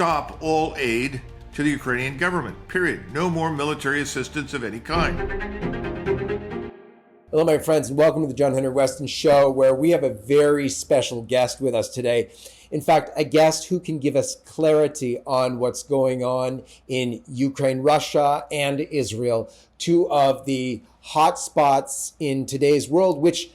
stop all aid to the Ukrainian government, period. No more military assistance of any kind. Hello, my friends, and welcome to the John Henry Weston Show, where we have a very special guest with us today. In fact, a guest who can give us clarity on what's going on in Ukraine, Russia, and Israel, two of the hot spots in today's world, which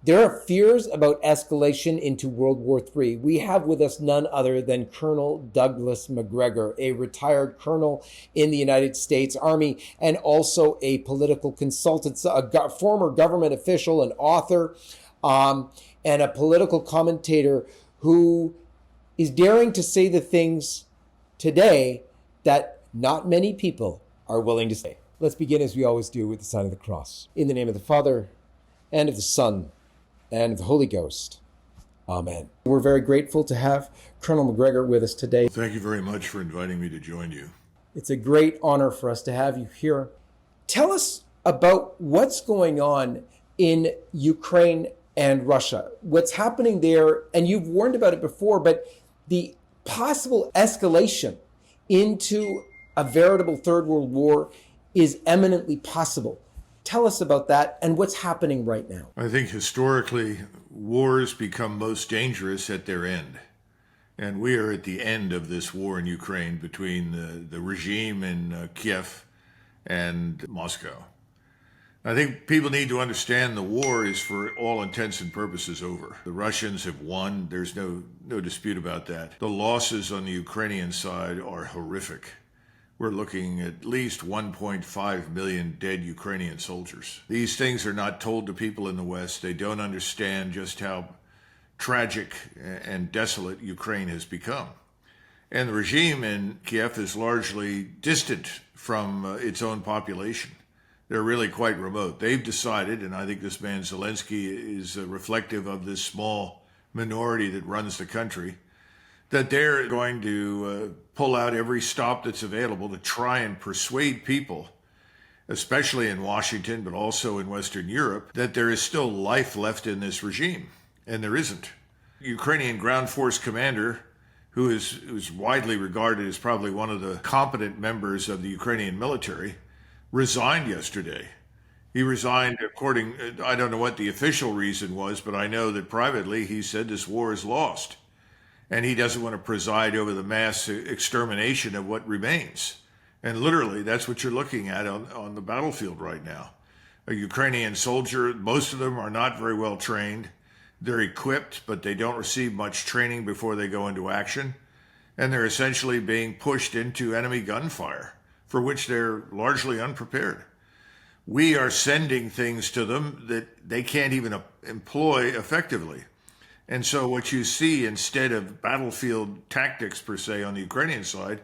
there are fears about escalation into World War III. We have with us none other than Colonel Douglas Macgregor, a retired colonel in the United States Army and also a political consultant, a former government official, an author, and a political commentator who is daring to say the things today that not many people are willing to say. Let's begin as we always do with the sign of the cross. In the name of the Father, and of the Son, and of the Holy Ghost. Amen. We're very grateful to have Colonel Macgregor with us today. Thank you very much for inviting me to join you. It's a great honor for us to have you here. Tell us about what's going on in Ukraine and Russia. What's happening there, and you've warned about it before, but the possible escalation into a veritable Third World War is eminently possible. Tell us about that and what's happening right now. I think historically, wars become most dangerous at their end. And we are at the end of this war in Ukraine between the regime in Kiev and Moscow. I think people need to understand the war is for all intents and purposes over. The Russians have won. There's no dispute about that. The losses on the Ukrainian side are horrific. We're looking at least 1.5 million dead Ukrainian soldiers. These things are not told to people in the West. They don't understand just how tragic and desolate Ukraine has become. And the regime in Kiev is largely distant from its own population. They're really quite remote. They've decided, and I think this man Zelensky is reflective of this small minority that runs the country, that they're going to pull out every stop that's available to try and persuade people, especially in Washington, but also in Western Europe, that there is still life left in this regime. And there isn't. Ukrainian ground force commander, who is widely regarded as probably one of the competent members of the Ukrainian military, resigned yesterday. He resigned I don't know what the official reason was, but I know that privately he said this war is lost. And he doesn't want to preside over the mass extermination of what remains. And literally, that's what you're looking at on the battlefield right now. A Ukrainian soldier, most of them are not very well trained. They're equipped, but they don't receive much training before they go into action. And they're essentially being pushed into enemy gunfire, for which they're largely unprepared. We are sending things to them that they can't even employ effectively. And so what you see instead of battlefield tactics, per se, on the Ukrainian side,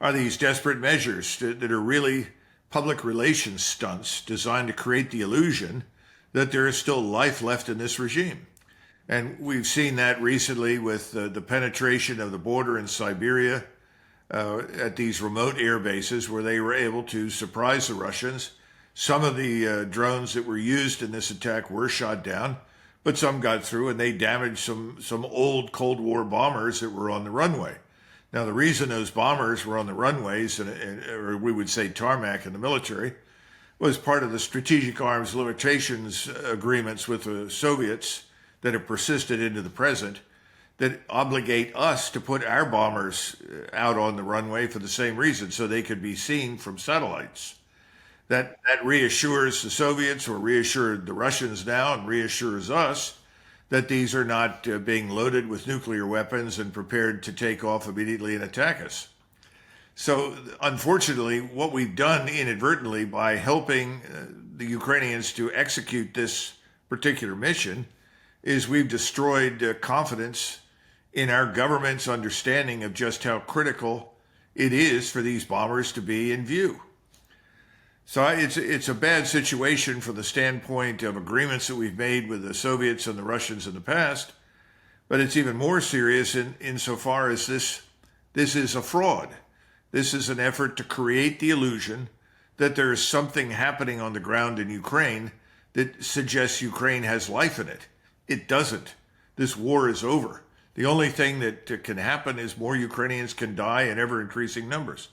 are these desperate measures that are really public relations stunts designed to create the illusion that there is still life left in this regime. And we've seen that recently with the penetration of the border in Siberia at these remote air bases where they were able to surprise the Russians. Some of the drones that were used in this attack were shot down, but some got through and they damaged some old Cold War bombers that were on the runway. Now, the reason those bombers were on the runways, or we would say tarmac in the military, was part of the strategic arms limitations agreements with the Soviets that have persisted into the present that obligate us to put our bombers out on the runway for the same reason, so they could be seen from satellites. That reassures the Soviets, or reassured the Russians now, and reassures us that these are not being loaded with nuclear weapons and prepared to take off immediately and attack us. So unfortunately, what we've done inadvertently by helping the Ukrainians to execute this particular mission is we've destroyed confidence in our government's understanding of just how critical it is for these bombers to be in view. So it's a bad situation from the standpoint of agreements that we've made with the Soviets and the Russians in the past, but it's even more serious insofar as this is a fraud. This is an effort to create the illusion that there is something happening on the ground in Ukraine that suggests Ukraine has life in it. It doesn't. This war is over. The only thing that can happen is more Ukrainians can die in ever increasing numbers.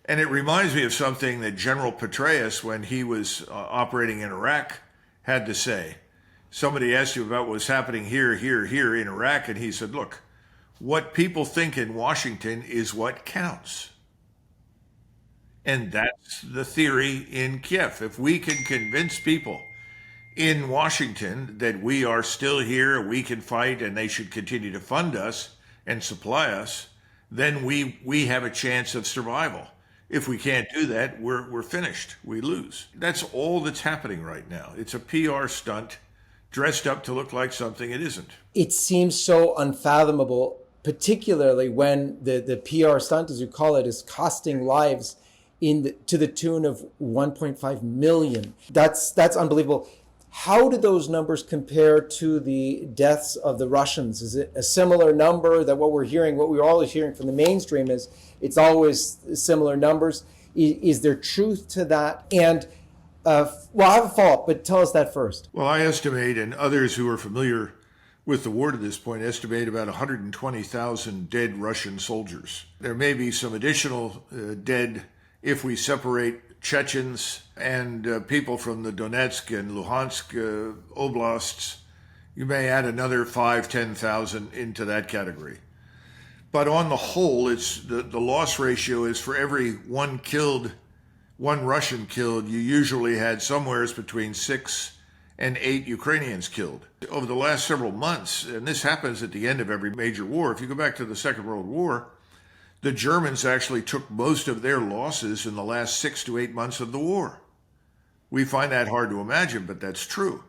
And it reminds me of something that General Petraeus, when he was operating in Iraq, had to say. Somebody asked him about what was happening here in Iraq, and he said, look, what people think in Washington is what counts. And that's the theory in Kiev. If we can convince people in Washington that we are still here, we can fight, and they should continue to fund us and supply us, then we have a chance of survival. If we can't do that, we're finished. We lose. That's all that's happening right now. It's a PR stunt dressed up to look like something it isn't. It seems so unfathomable, particularly when the PR stunt, as you call it, is costing lives to the tune of 1.5 million. That's unbelievable. How do those numbers compare to the deaths of the Russians? Is it a similar number that what we're always hearing from the mainstream is it's always similar numbers? Is there truth to that? And well, I have a follow-up, but tell us that first. Well, I estimate, and others who are familiar with the war to this point estimate about 120,000 dead Russian soldiers. There may be some additional dead if we separate Chechens and people from the Donetsk and Luhansk oblasts. You may add another 5,000-10,000 into that category. But on the whole, it's the loss ratio is for every one Russian killed, you usually had somewhere between 6 and 8 Ukrainians killed. Over the last several months, and this happens at the end of every major war, if you go back to the Second World War, the Germans actually took most of their losses in the last 6 to 8 months of the war. We find that hard to imagine, but that's true.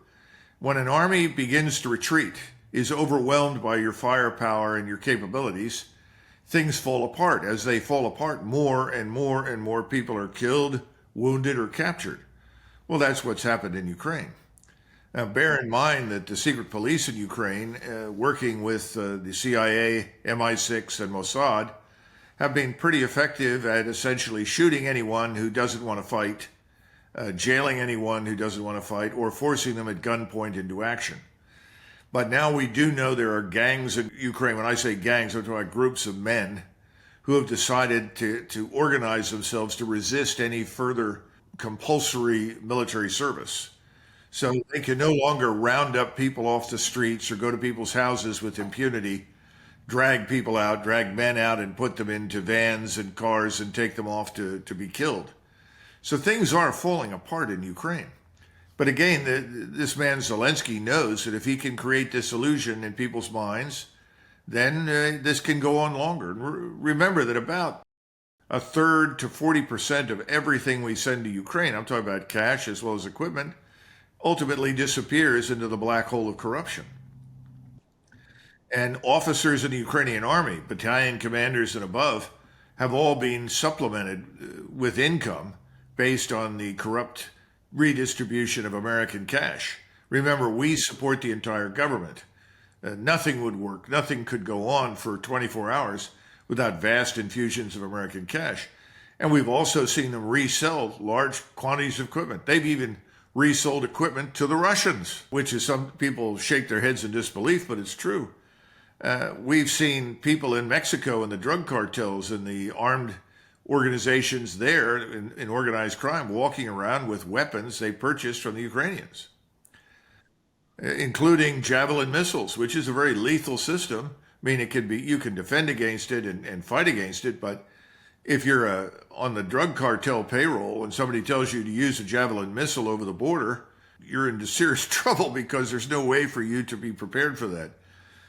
When an army begins to retreat, is overwhelmed by your firepower and your capabilities, things fall apart. As they fall apart, more and more and more people are killed, wounded, or captured. Well, that's what's happened in Ukraine. Now, bear in mind that the secret police in Ukraine, working with the CIA, MI6, and Mossad, have been pretty effective at essentially shooting anyone who doesn't want to fight, jailing anyone who doesn't want to fight, or forcing them at gunpoint into action. But now we do know there are gangs in Ukraine. When I say gangs, I'm talking about groups of men who have decided to organize themselves to resist any further compulsory military service. So they can no longer round up people off the streets or go to people's houses with impunity, drag people out, drag men out and put them into vans and cars and take them off to be killed. So things are falling apart in Ukraine. But again, this man Zelensky knows that if he can create this illusion in people's minds, then this can go on longer. And remember that about a third to 40% of everything we send to Ukraine, I'm talking about cash as well as equipment, ultimately disappears into the black hole of corruption. And officers in the Ukrainian army, battalion commanders and above, have all been supplemented with income based on the corrupt redistribution of American cash. Remember, we support the entire government. Nothing would work. Nothing could go on for 24 hours without vast infusions of American cash. And we've also seen them resell large quantities of equipment. They've even resold equipment to the Russians, which is some people shake their heads in disbelief, but it's true. We've seen people in Mexico and the drug cartels and the armed organizations there in organized crime walking around with weapons they purchased from the Ukrainians, including Javelin missiles, which is a very lethal system. I mean, you can defend against it and fight against it, but if you're on the drug cartel payroll and somebody tells you to use a Javelin missile over the border, you're in serious trouble because there's no way for you to be prepared for that.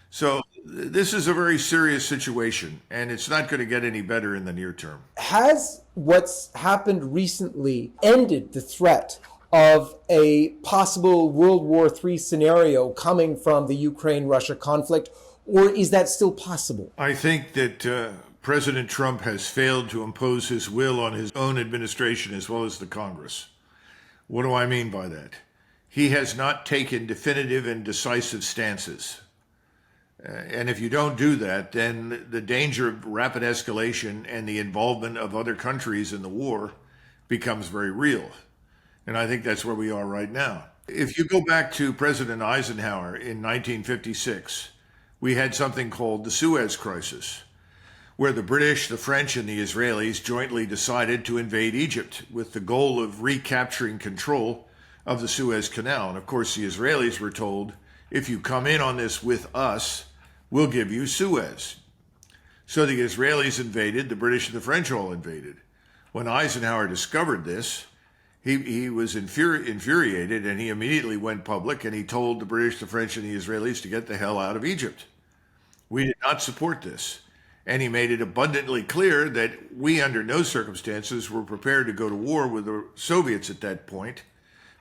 So this is a very serious situation, and it's not going to get any better in the near term. Has what's happened recently ended the threat of a possible World War III scenario coming from the Ukraine-Russia conflict, or is that still possible? I think that President Trump has failed to impose his will on his own administration as well as the Congress. What do I mean by that? He has not taken definitive and decisive stances. And if you don't do that, then the danger of rapid escalation and the involvement of other countries in the war becomes very real. And I think that's where we are right now. If you go back to President Eisenhower in 1956, we had something called the Suez Crisis, where the British, the French, and the Israelis jointly decided to invade Egypt with the goal of recapturing control of the Suez Canal. And of course, the Israelis were told, if you come in on this with us, we'll give you Suez. So the Israelis invaded, the British and the French all invaded. When Eisenhower discovered this, he was infuriated, and he immediately went public and he told the British, the French, and the Israelis to get the hell out of Egypt. We did not support this. And he made it abundantly clear that we, under no circumstances, were prepared to go to war with the Soviets at that point,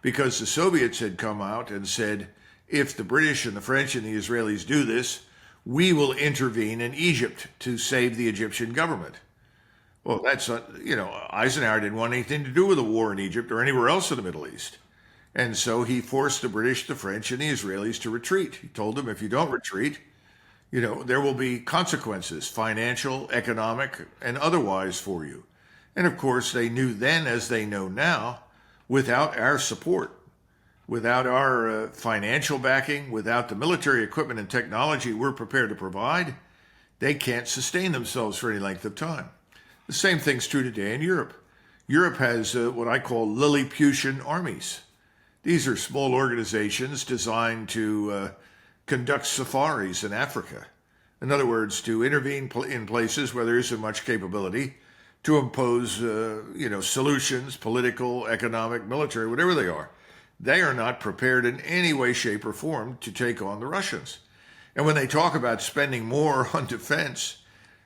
because the Soviets had come out and said, if the British and the French and the Israelis do this, we will intervene in Egypt to save the Egyptian government. Well, that's, Eisenhower didn't want anything to do with a war in Egypt or anywhere else in the Middle East. And so he forced the British, the French, and the Israelis to retreat. He told them, if you don't retreat, there will be consequences, financial, economic, and otherwise for you. And of course, they knew then, as they know now, without our support, without our financial backing, without the military equipment and technology we're prepared to provide, they can't sustain themselves for any length of time. The same thing's true today in Europe. Europe has what I call Lilliputian armies. These are small organizations designed to conduct safaris in Africa. In other words, to intervene in places where there isn't much capability, to impose, solutions, political, economic, military, whatever they are. They are not prepared in any way, shape, or form to take on the Russians. And when they talk about spending more on defense,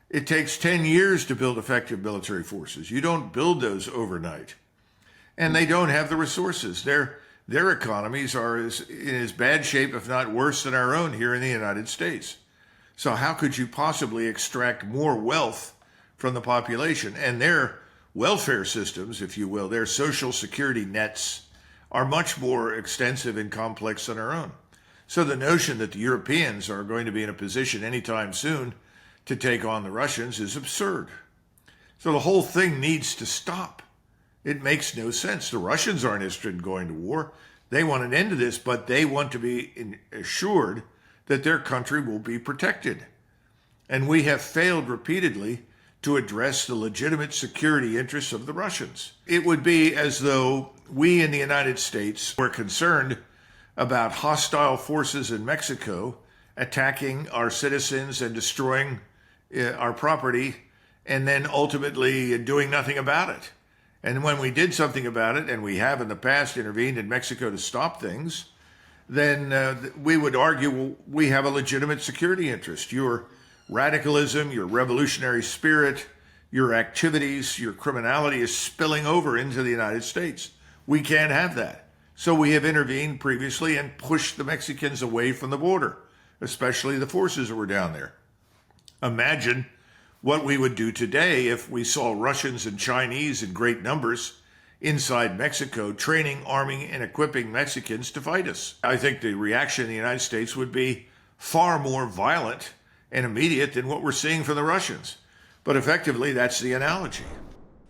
it takes 10 years to build effective military forces. You don't build those overnight. And they don't have the resources. Their economies are in as bad shape, if not worse, than our own here in the United States. So how could you possibly extract more wealth from the population? And their welfare systems, if you will, their social security nets are much more extensive and complex than our own. So the notion that the Europeans are going to be in a position anytime soon to take on the Russians is absurd. So the whole thing needs to stop. It makes no sense. The Russians aren't interested in going to war. They want an end to this, but they want to be assured that their country will be protected. And we have failed repeatedly to address the legitimate security interests of the Russians. It would be as though we in the United States were concerned about hostile forces in Mexico attacking our citizens and destroying our property, and then ultimately doing nothing about it. And when we did something about it, and we have in the past intervened in Mexico to stop things, then we would argue, well, we have a legitimate security interest. Your radicalism, your revolutionary spirit, your activities, your criminality is spilling over into the United States. We can't have that. So we have intervened previously and pushed the Mexicans away from the border, especially the forces that were down there. Imagine what we would do today if we saw Russians and Chinese in great numbers inside Mexico training, arming, and equipping Mexicans to fight us. I think the reaction in the United States would be far more violent and immediate than what we're seeing from the Russians. But effectively, that's the analogy.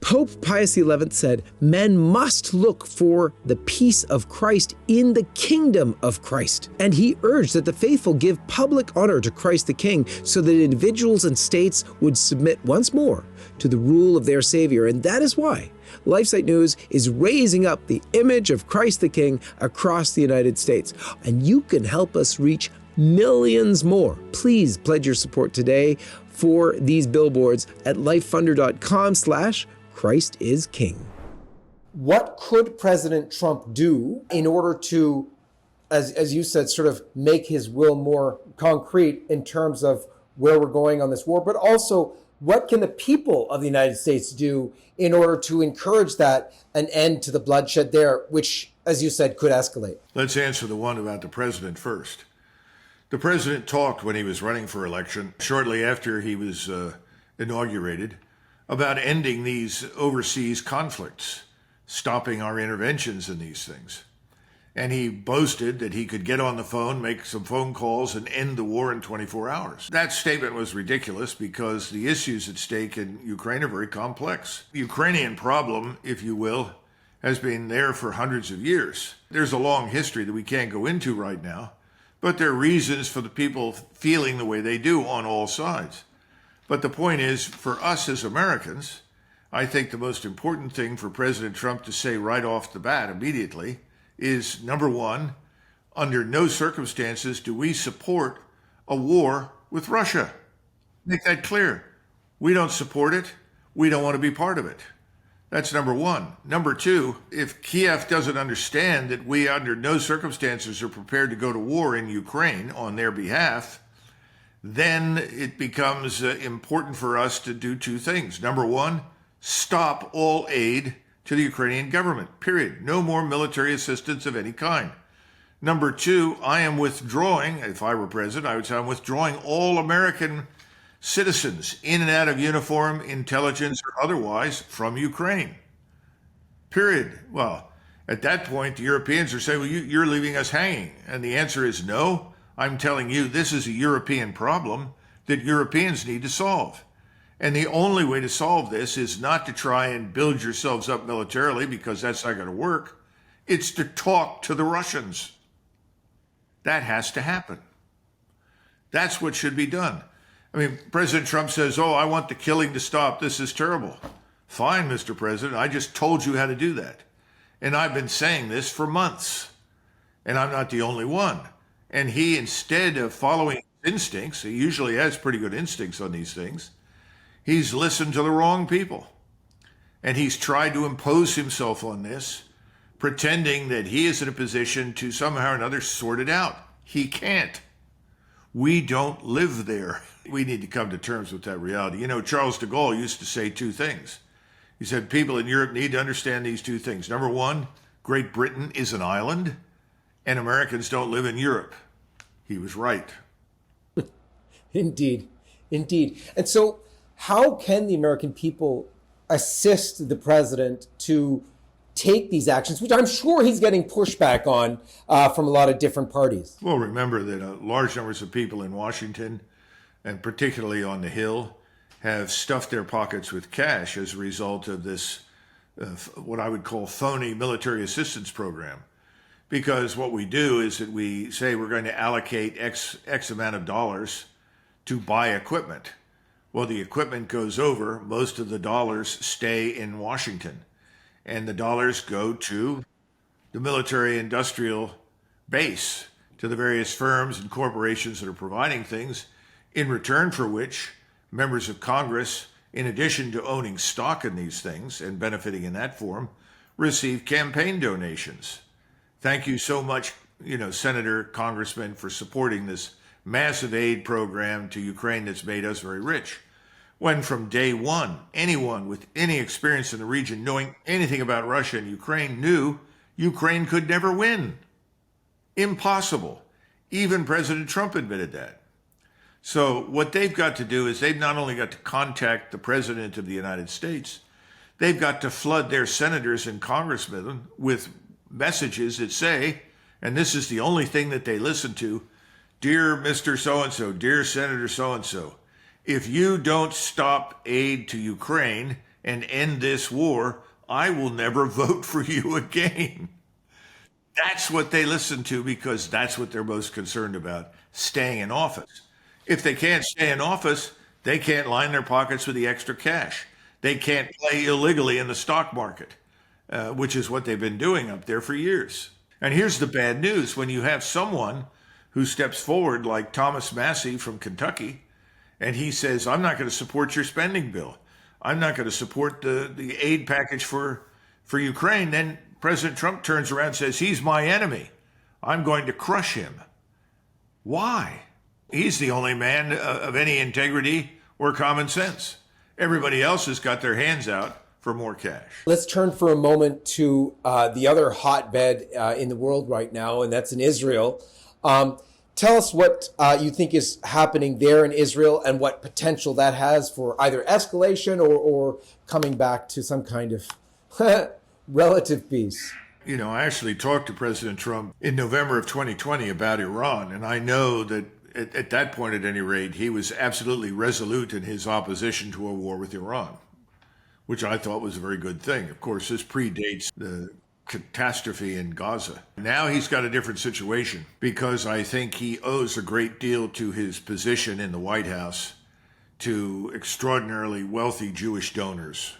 Pope Pius XI said, men must look for the peace of Christ in the kingdom of Christ. And he urged that the faithful give public honor to Christ the King so that individuals and states would submit once more to the rule of their Savior. And that is why LifeSite News is raising up the image of Christ the King across the United States. And you can help us reach millions more. Please pledge your support today for these billboards at lifefunder.com/Christ is King. What could President Trump do in order to, as you said, sort of make his will more concrete in terms of where we're going on this war, but also what can the people of the United States do in order to encourage that an end to the bloodshed there, which, as you said, could escalate? Let's answer the one about the president first. The president talked when he was running for election, shortly after he was inaugurated, about ending these overseas conflicts, stopping our interventions in these things. And he boasted that he could get on the phone, make some phone calls, and end the war in 24 hours. That statement was ridiculous because the issues at stake in Ukraine are very complex. The Ukrainian problem, if you will, has been there for hundreds of years. There's a long history that we can't go into right now, But there are reasons for the people feeling the way they do on all sides. But the point is, for us as Americans, I think the most important thing for President Trump to say right off the bat immediately is, number one, under no circumstances do we support a war with Russia. Make that clear. We don't support it. We don't want to be part of it. That's number one. Number two, if Kiev doesn't understand that we under no circumstances are prepared to go to war in Ukraine on their behalf, then it becomes important for us to do two things. Number one, stop all aid to the Ukrainian government, period. No more military assistance of any kind. Number two, I am withdrawing, if I were president, I would say I'm withdrawing all American citizens in and out of uniform, intelligence, or otherwise from Ukraine. Period. Well, at that point, the Europeans are saying, well, you're leaving us hanging. And the answer is no. I'm telling you, this is a European problem that Europeans need to solve. And the only way to solve this is not to try and build yourselves up militarily, because that's not going to work. It's to talk to the Russians. That has to happen. That's what should be done. I mean, President Trump says, oh, I want the killing to stop. This is terrible. Fine, Mr. President. I just told you how to do that. And I've been saying this for months. And I'm not the only one. And he, instead of following his instincts, he usually has pretty good instincts on these things, he's listened to the wrong people. And he's tried to impose himself on this, pretending that he is in a position to somehow or another sort it out. He can't. We don't live there. We need to come to terms with that reality. You know, Charles de Gaulle used to say two things. He said, people in Europe need to understand these two things. Number one, Great Britain is an island, and Americans don't live in Europe. He was right. Indeed. Indeed. And so how can the American people assist the president to take these actions, which I'm sure he's getting pushback on from a lot of different parties? Well, remember that large numbers of people in Washington, and particularly on the Hill, have stuffed their pockets with cash as a result of this, what I would call phony military assistance program. Because what we do is that we say we're going to allocate X amount of dollars to buy equipment. Well, the equipment goes over, most of the dollars stay in Washington. And the dollars go to the military industrial base, to the various firms and corporations that are providing things, in return for which members of Congress, in addition to owning stock in these things and benefiting in that form, receive campaign donations. Thank you so much, Senator, Congressman, for supporting this massive aid program to Ukraine that's made us very rich. When from day one, anyone with any experience in the region knowing anything about Russia and Ukraine knew Ukraine could never win. Impossible. Even President Trump admitted that. So what they've got to do is they've not only got to contact the President of the United States, they've got to flood their senators and congressmen with messages that say, and this is the only thing that they listen to, dear Mr. So-and-so, dear Senator so-and-so, if you don't stop aid to Ukraine and end this war, I will never vote for you again. That's what they listen to, because that's what they're most concerned about, staying in office. If they can't stay in office, they can't line their pockets with the extra cash. They can't play illegally in the stock market, which is what they've been doing up there for years. And here's the bad news. When you have someone who steps forward like Thomas Massey from Kentucky, and he says, I'm not going to support your spending bill, I'm not going to support the aid package for Ukraine, then President Trump turns around and says, he's my enemy. I'm going to crush him. Why? He's the only man of any integrity or common sense. Everybody else has got their hands out for more cash. Let's turn for a moment to the other hotbed in the world right now, and that's in Israel. Tell us what you think is happening there in Israel and what potential that has for either escalation or coming back to some kind of relative peace. I actually talked to President Trump in November of 2020 about Iran, and I know that at that point, at any rate, he was absolutely resolute in his opposition to a war with Iran, which I thought was a very good thing. Of course, this predates the catastrophe in Gaza. Now he's got a different situation because I think he owes a great deal to his position in the White House to extraordinarily wealthy Jewish donors.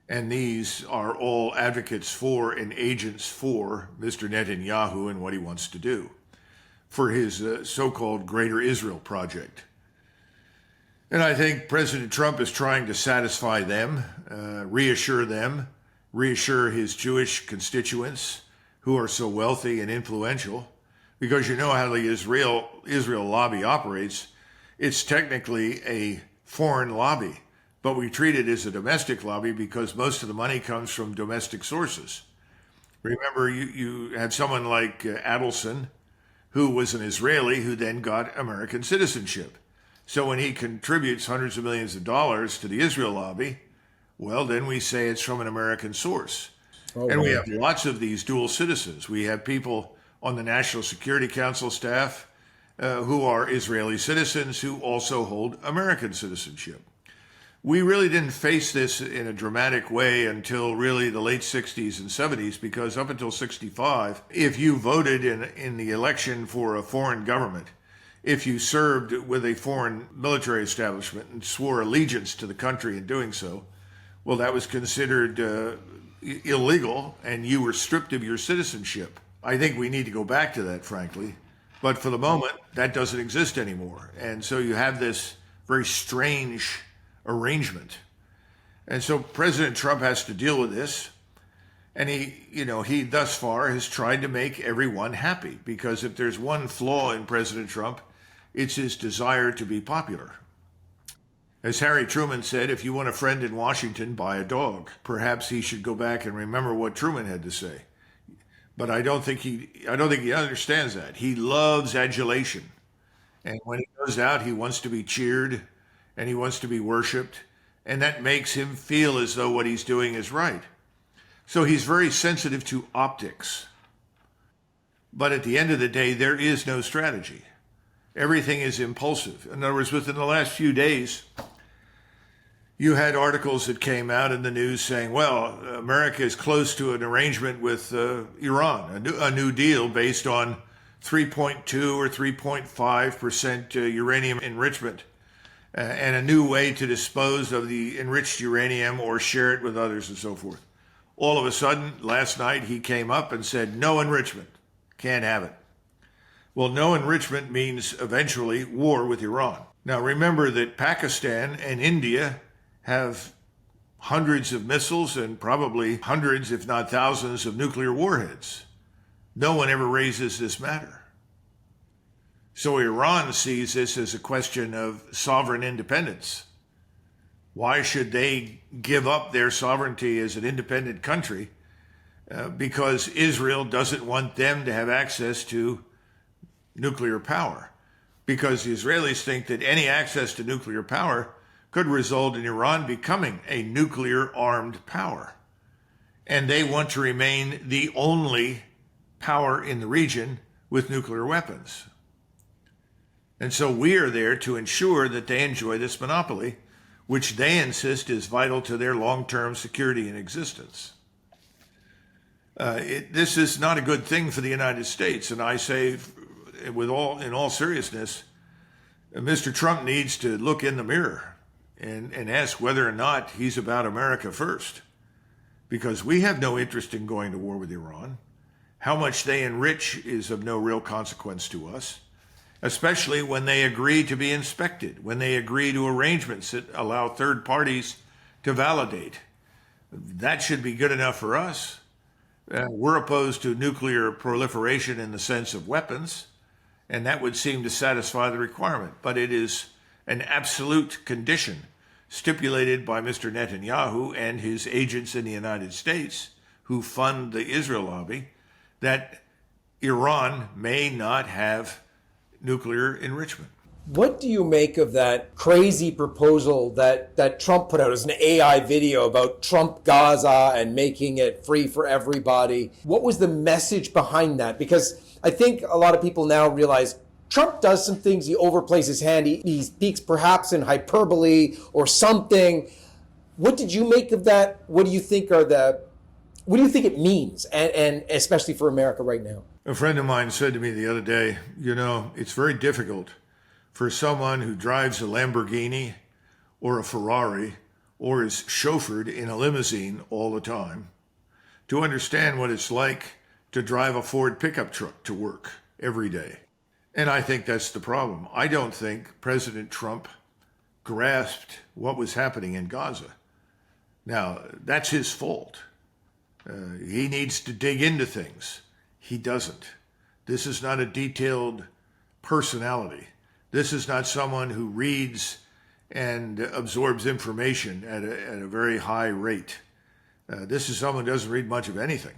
And these are all advocates for and agents for Mr. Netanyahu and what he wants to do for his so-called Greater Israel Project. And I think President Trump is trying to satisfy them, reassure his Jewish constituents who are so wealthy and influential, because you know how the Israel lobby operates. It's technically a foreign lobby, but we treat it as a domestic lobby because most of the money comes from domestic sources. Remember, you had someone like Adelson, who was an Israeli who then got American citizenship. So when he contributes hundreds of millions of dollars to the Israel lobby, well, then we say it's from an American source. Oh, and we have lots of these dual citizens. We have people on the National Security Council staff who are Israeli citizens who also hold American citizenship. We really didn't face this in a dramatic way until really the late 60s and 70s, because up until 65, if you voted in the election for a foreign government, if you served with a foreign military establishment and swore allegiance to the country in doing so, well, that was considered illegal and you were stripped of your citizenship. I think we need to go back to that, frankly. But for the moment, that doesn't exist anymore. And so you have this very strange arrangement. And so President Trump has to deal with this. And he thus far has tried to make everyone happy, because if there's one flaw in President Trump, it's his desire to be popular. As Harry Truman said, if you want a friend in Washington, buy a dog. Perhaps he should go back and remember what Truman had to say. But I don't think he understands that. He loves adulation. And when he goes out, he wants to be cheered and he wants to be worshiped. And that makes him feel as though what he's doing is right. So he's very sensitive to optics. But at the end of the day, there is no strategy. Everything is impulsive. In other words, within the last few days, you had articles that came out in the news saying, well, America is close to an arrangement with Iran, a new deal based on 3.2 or 3.5% uranium enrichment, and a new way to dispose of the enriched uranium or share it with others and so forth. All of a sudden, last night, he came up and said, no enrichment, can't have it. Well, no enrichment means eventually war with Iran. Now, remember that Pakistan and India have hundreds of missiles and probably hundreds, if not thousands, of nuclear warheads. No one ever raises this matter. So Iran sees this as a question of sovereign independence. Why should they give up their sovereignty as an independent country? Because Israel doesn't want them to have access to nuclear power. Because the Israelis think that any access to nuclear power could result in Iran becoming a nuclear-armed power. And they want to remain the only power in the region with nuclear weapons. And so we are there to ensure that they enjoy this monopoly, which they insist is vital to their long-term security and existence. This is not a good thing for the United States. And I say, in all seriousness, Mr. Trump needs to look in the mirror and ask whether or not he's about America first. Because we have no interest in going to war with Iran. How much they enrich is of no real consequence to us, especially when they agree to be inspected, when they agree to arrangements that allow third parties to validate. That should be good enough for us. We're opposed to nuclear proliferation in the sense of weapons, and that would seem to satisfy the requirement. But it is an absolute condition stipulated by Mr. Netanyahu and his agents in the United States who fund the Israel lobby that Iran may not have nuclear enrichment. What do you make of that crazy proposal that Trump put out as an AI video about Trump Gaza and making it free for everybody? What was the message behind that? Because I think a lot of people now realize Trump does some things, he overplays his hand, he speaks perhaps in hyperbole or something. What did you make of that? What do you think are the What do you think it means, and especially for America right now? A friend of mine said to me the other day, it's very difficult for someone who drives a Lamborghini or a Ferrari or is chauffeured in a limousine all the time to understand what it's like to drive a Ford pickup truck to work every day. And I think that's the problem. I don't think President Trump grasped what was happening in Gaza. Now, that's his fault. He needs to dig into things. He doesn't. This is not a detailed personality. This is not someone who reads and absorbs information at a very high rate. This is someone who doesn't read much of anything.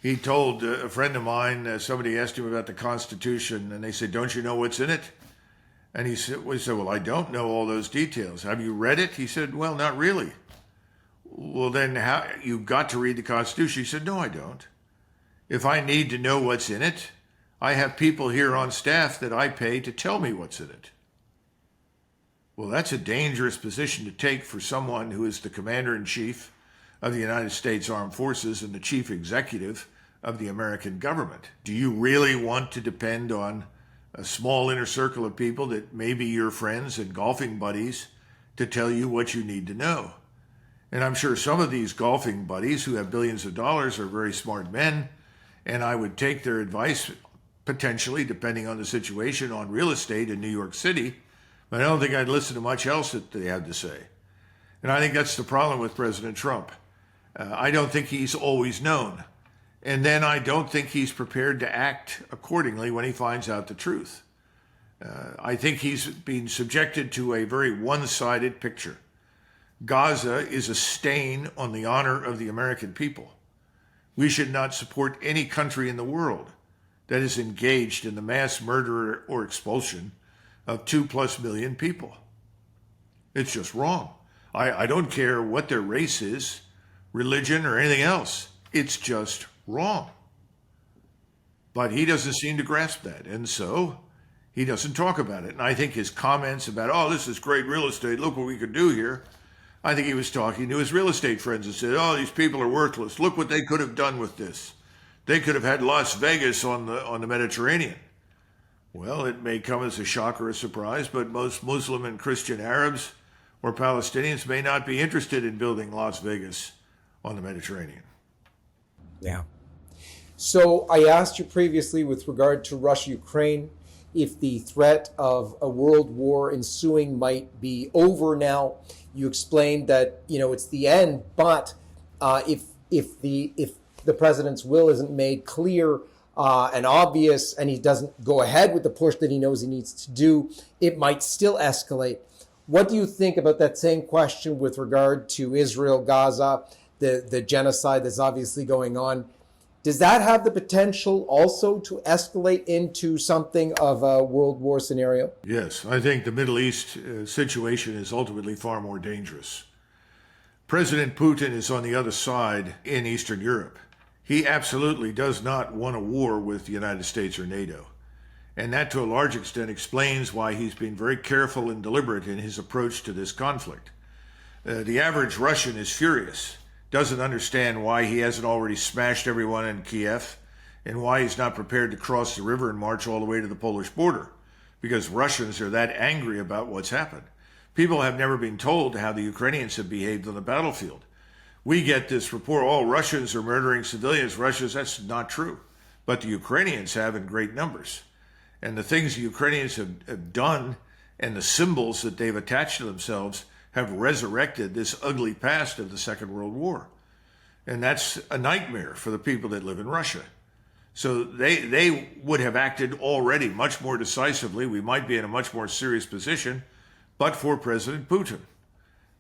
He told a friend of mine, somebody asked him about the Constitution, and they said, "Don't you know what's in it?" And he said, well, I don't know all those details. Have you read it? He said, well, not really. Well, then how, you've got to read the Constitution. He said, no, I don't. If I need to know what's in it, I have people here on staff that I pay to tell me what's in it. Well, that's a dangerous position to take for someone who is the commander-in-chief of the United States Armed Forces and the chief executive of the American government. Do you really want to depend on a small inner circle of people that may be your friends and golfing buddies to tell you what you need to know? And I'm sure some of these golfing buddies who have billions of dollars are very smart men, and I would take their advice, potentially, depending on the situation, on real estate in New York City, but I don't think I'd listen to much else that they had to say. And I think that's the problem with President Trump. I don't think he's always known. And then I don't think he's prepared to act accordingly when he finds out the truth. I think he's been subjected to a very one-sided picture. Gaza is a stain on the honor of the American people. We should not support any country in the world that is engaged in the mass murder or expulsion of 2+ million people. It's just wrong. I don't care what their race is, religion, or anything else. It's just wrong. But he doesn't seem to grasp that, and so he doesn't talk about it. And I think his comments about, oh, this is great real estate, look what we could do here, I think he was talking to his real estate friends and said, oh, these people are worthless. Look what they could have done with this. They could have had Las Vegas on the Mediterranean. Well, it may come as a shock or a surprise, but most Muslim and Christian Arabs or Palestinians may not be interested in building Las Vegas on the Mediterranean. Yeah. So I asked you previously with regard to Russia-Ukraine if the threat of a world war ensuing might be over now. You explained that, it's the end, but if the president's will isn't made clear and obvious, and he doesn't go ahead with the push that he knows he needs to do, it might still escalate. What do you think about that same question with regard to Israel, Gaza, the genocide that's obviously going on? Does that have the potential also to escalate into something of a world war scenario? Yes, I think the Middle East situation is ultimately far more dangerous. President Putin is on the other side in Eastern Europe. He absolutely does not want a war with the United States or NATO. And that, to a large extent, explains why he's been very careful and deliberate in his approach to this conflict. The average Russian is furious, doesn't understand why he hasn't already smashed everyone in Kiev, and why he's not prepared to cross the river and march all the way to the Polish border, because Russians are that angry about what's happened. People have never been told how the Ukrainians have behaved on the battlefield. We get this report, oh, Russians are murdering civilians. That's not true. But the Ukrainians have in great numbers. And the things the Ukrainians have done and the symbols that they've attached to themselves have resurrected this ugly past of the Second World War. And that's a nightmare for the people that live in Russia. So they would have acted already much more decisively. We might be in a much more serious position, but for President Putin.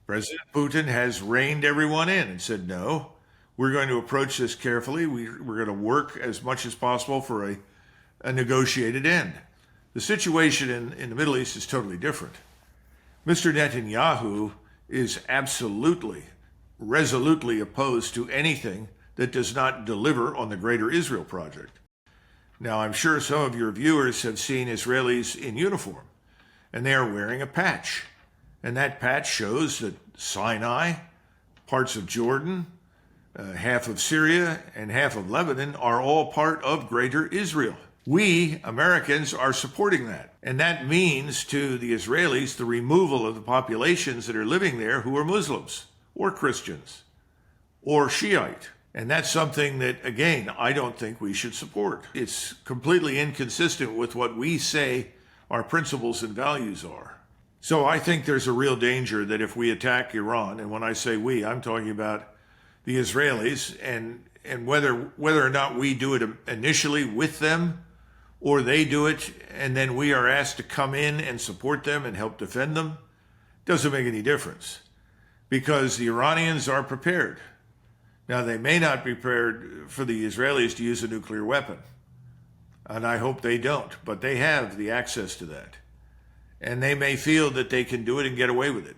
President Putin has reined everyone in and said, no, we're going to approach this carefully. We're going to work as much as possible for a negotiated end. The situation in the Middle East is totally different. Mr. Netanyahu is absolutely, resolutely opposed to anything that does not deliver on the Greater Israel Project. Now, I'm sure some of your viewers have seen Israelis in uniform, and they are wearing a patch. And that patch shows that Sinai, parts of Jordan, half of Syria and half of Lebanon are all part of Greater Israel. We, Americans, are supporting that. And that means to the Israelis the removal of the populations that are living there who are Muslims or Christians or Shiite. And that's something that, again, I don't think we should support. It's completely inconsistent with what we say our principles and values are. So I think there's a real danger that if we attack Iran, and when I say we, I'm talking about the Israelis, and whether or not we do it initially with them, or they do it, and then we are asked to come in and support them and help defend them, doesn't make any difference. Because the Iranians are prepared. Now, they may not be prepared for the Israelis to use a nuclear weapon. And I hope they don't, but they have the access to that. And they may feel that they can do it and get away with it.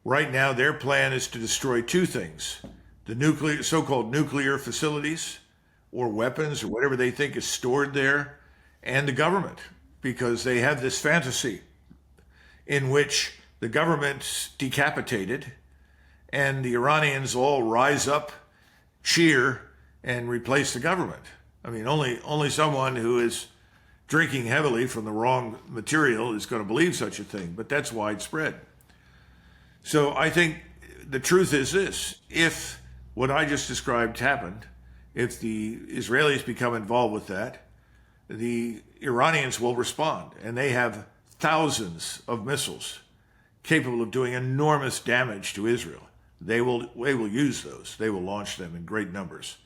Right now, their plan is to destroy two things: the so-called nuclear facilities or weapons or whatever they think is stored there, and the government, because they have this fantasy in which the government's decapitated and the Iranians all rise up, cheer, and replace the government. I mean, only someone who is drinking heavily from the wrong material is going to believe such a thing, but that's widespread. So I think the truth is this: if what I just described happened, if the Israelis become involved with that, the Iranians will respond, and they have thousands of missiles capable of doing enormous damage to Israel. They will use those. They will launch them in great numbers.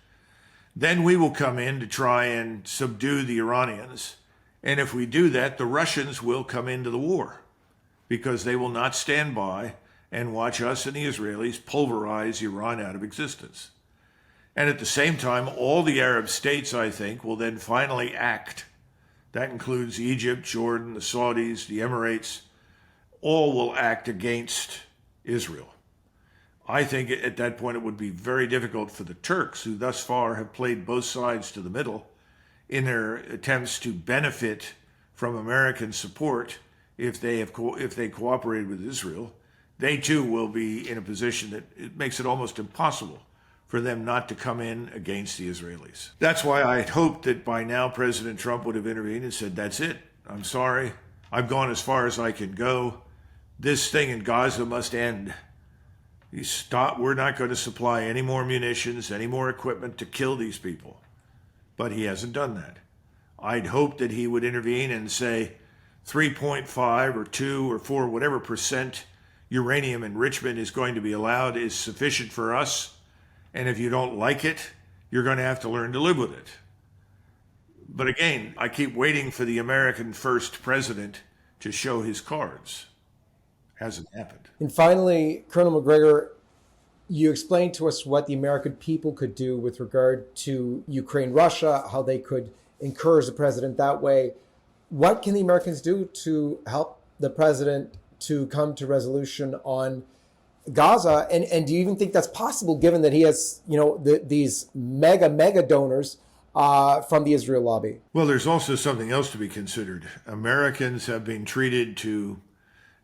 Then we will come in to try and subdue the Iranians. And if we do that, the Russians will come into the war because they will not stand by and watch us and the Israelis pulverize Iran out of existence. And at the same time, all the Arab states, I think, will then finally act. That includes Egypt, Jordan, the Saudis, the Emirates. All will act against Israel. I think at that point it would be very difficult for the Turks, who thus far have played both sides to the middle in their attempts to benefit from American support. If they cooperated with Israel, they too will be in a position that it makes it almost impossible for them not to come in against the Israelis. That's why I had hoped that by now President Trump would have intervened and said, "That's it. I'm sorry. I've gone as far as I can go. This thing in Gaza must end. We're not going to supply any more munitions, any more equipment to kill these people." But he hasn't done that. I'd hoped that he would intervene and say 3.5 or 2 or 4, whatever percent uranium enrichment is going to be allowed is sufficient for us. And if you don't like it, you're going to have to learn to live with it. But again, I keep waiting for the American first president to show his cards. Hasn't happened. And finally, Colonel Macgregor, you explained to us what the American people could do with regard to Ukraine, Russia, how they could encourage the president that way. What can the Americans do to help the president to come to resolution on Gaza? And do you even think that's possible, given that he has, these mega donors from the Israel lobby? Well, there's also something else to be considered. Americans have been treated to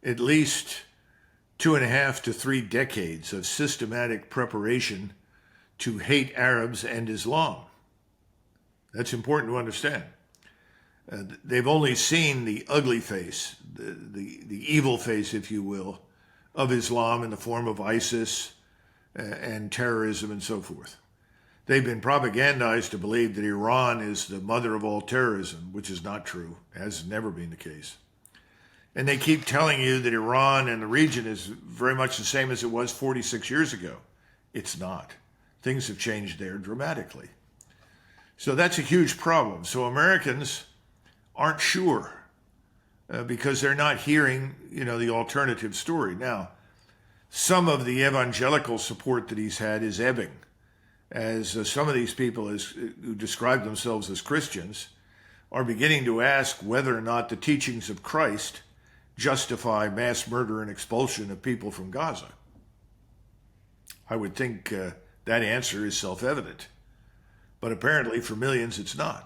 at least 2.5 to 3 decades of systematic preparation to hate Arabs and Islam. That's important to understand. They've only seen the ugly face, the evil face, if you will, of Islam in the form of ISIS and terrorism and so forth. They've been propagandized to believe that Iran is the mother of all terrorism, which is not true, has never been the case. And they keep telling you that Iran and the region is very much the same as it was 46 years ago. It's not. Things have changed there dramatically. So that's a huge problem. So Americans aren't sure because they're not hearing, the alternative story. Now, some of the evangelical support that he's had is ebbing, as some of these people who describe themselves as Christians are beginning to ask whether or not the teachings of Christ justify mass murder and expulsion of people from Gaza. I would think that answer is self-evident, but apparently for millions it's not.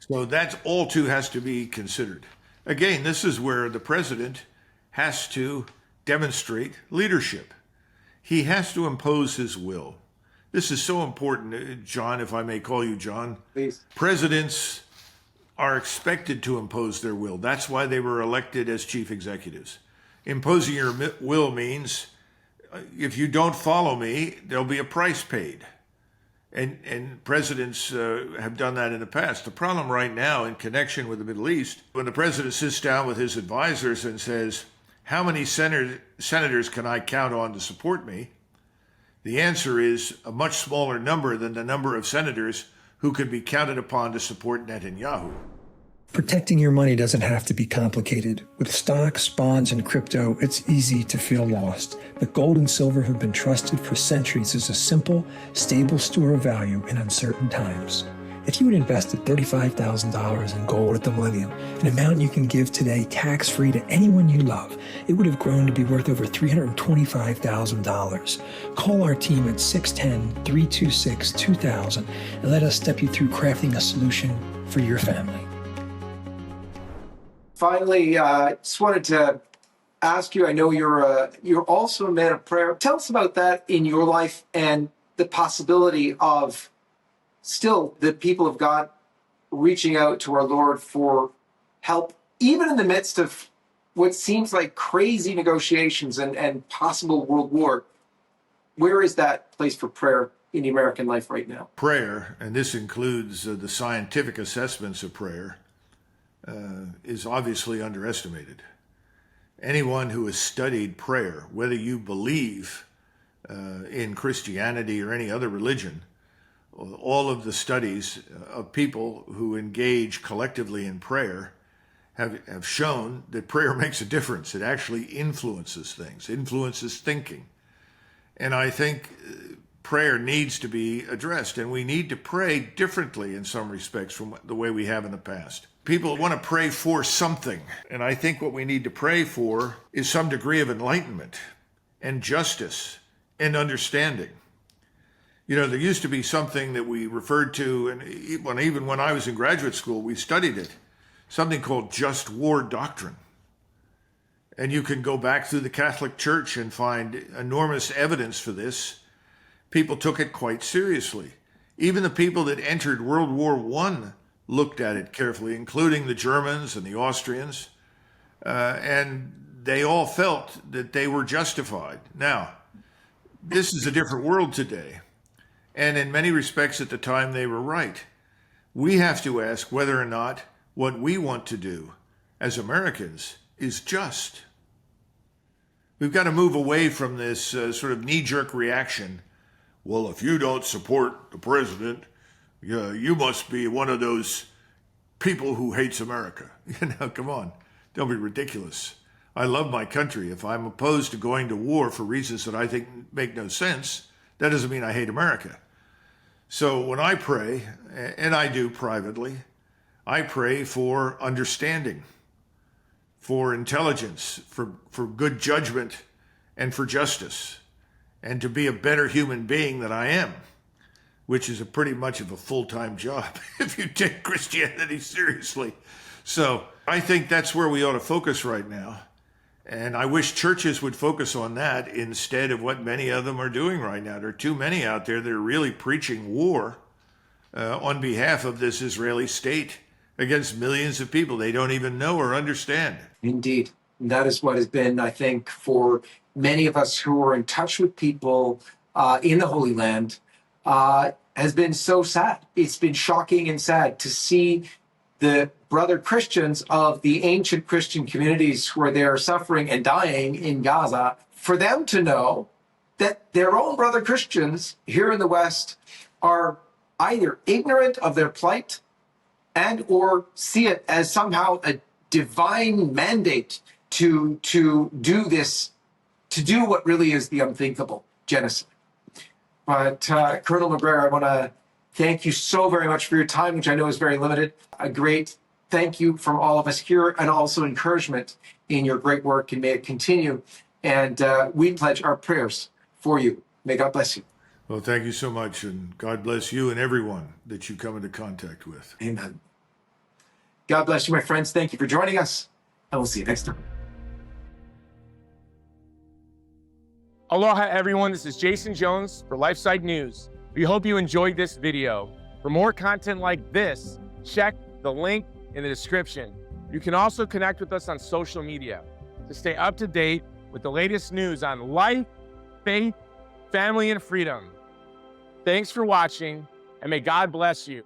So that all too has to be considered. Again, this is where the president has to demonstrate leadership. He has to impose his will. This is so important, John, if I may call you John. Please. Presidents are expected to impose their will. That's why they were elected as chief executives. Imposing your will means if you don't follow me, there'll be a price paid. And presidents have done that in the past. The problem right now in connection with the Middle East, when the president sits down with his advisors and says, how many senators can I count on to support me? The answer is a much smaller number than the number of senators who could be counted upon to support Netanyahu. Protecting your money doesn't have to be complicated. With stocks, bonds, and crypto, it's easy to feel lost. But gold and silver have been trusted for centuries as a simple, stable store of value in uncertain times. If you had invested $35,000 in gold at the millennium, an amount you can give today tax-free to anyone you love, it would have grown to be worth over $325,000. Call our team at 610-326-2000 and let us step you through crafting a solution for your family. Finally, just wanted to ask you, I know you're also a man of prayer. Tell us about that in your life and the possibility of still the people of God reaching out to our Lord for help, even in the midst of what seems like crazy negotiations and possible world war. Where is that place for prayer in the American life right now? Prayer, and this includes the scientific assessments of prayer, is obviously underestimated. Anyone who has studied prayer, whether you believe in Christianity or any other religion, all of the studies of people who engage collectively in prayer have shown that prayer makes a difference. It actually influences things, influences thinking. And I think prayer needs to be addressed, and we need to pray differently in some respects from the way we have in the past. People want to pray for something, and I think what we need to pray for is some degree of enlightenment and justice and understanding. You know, there used to be something that we referred to, and even when I was in graduate school, we studied it, something called just war doctrine. And you can go back through the Catholic Church and find enormous evidence for this. People took it quite seriously. Even the people that entered World War I looked at it carefully, including the Germans and the Austrians, and they all felt that they were justified. Now, this is a different world today, and in many respects at the time they were right. We have to ask whether or not what we want to do as Americans is just. We've got to move away from this sort of knee-jerk reaction. Well, if you don't support the president, you must be one of those people who hates America. Come on, don't be ridiculous. I love my country. If I'm opposed to going to war for reasons that I think make no sense, that doesn't mean I hate America. So when I pray, and I do privately, I pray for understanding, for intelligence, for good judgment, and for justice, and to be a better human being than I am, which is pretty much of a full-time job if you take Christianity seriously. So I think that's where we ought to focus right now. And I wish churches would focus on that instead of what many of them are doing right now. There are too many out there that are really preaching war on behalf of this Israeli state against millions of people they don't even know or understand. Indeed. And that is what has been, I think, for many of us who are in touch with people in the Holy Land, has been so sad. It's been shocking and sad to see the brother Christians of the ancient Christian communities where they are suffering and dying in Gaza, for them to know that their own brother Christians here in the West are either ignorant of their plight and or see it as somehow a divine mandate to do this, to do what really is the unthinkable, genocide. But Colonel Macgregor, I want to thank you so very much for your time, which I know is very limited. A great thank you from all of us here, and also encouragement in your great work, and may it continue. And we pledge our prayers for you. May God bless you. Well, thank you so much, and God bless you and everyone that you come into contact with. Amen. God bless you, my friends. Thank you for joining us, and we'll see you next time. Aloha everyone, this is Jason Jones for LifeSite News. We hope you enjoyed this video. For more content like this, check the link in the description. You can also connect with us on social media to stay up to date with the latest news on life, faith, family, and freedom. Thanks for watching, and may God bless you.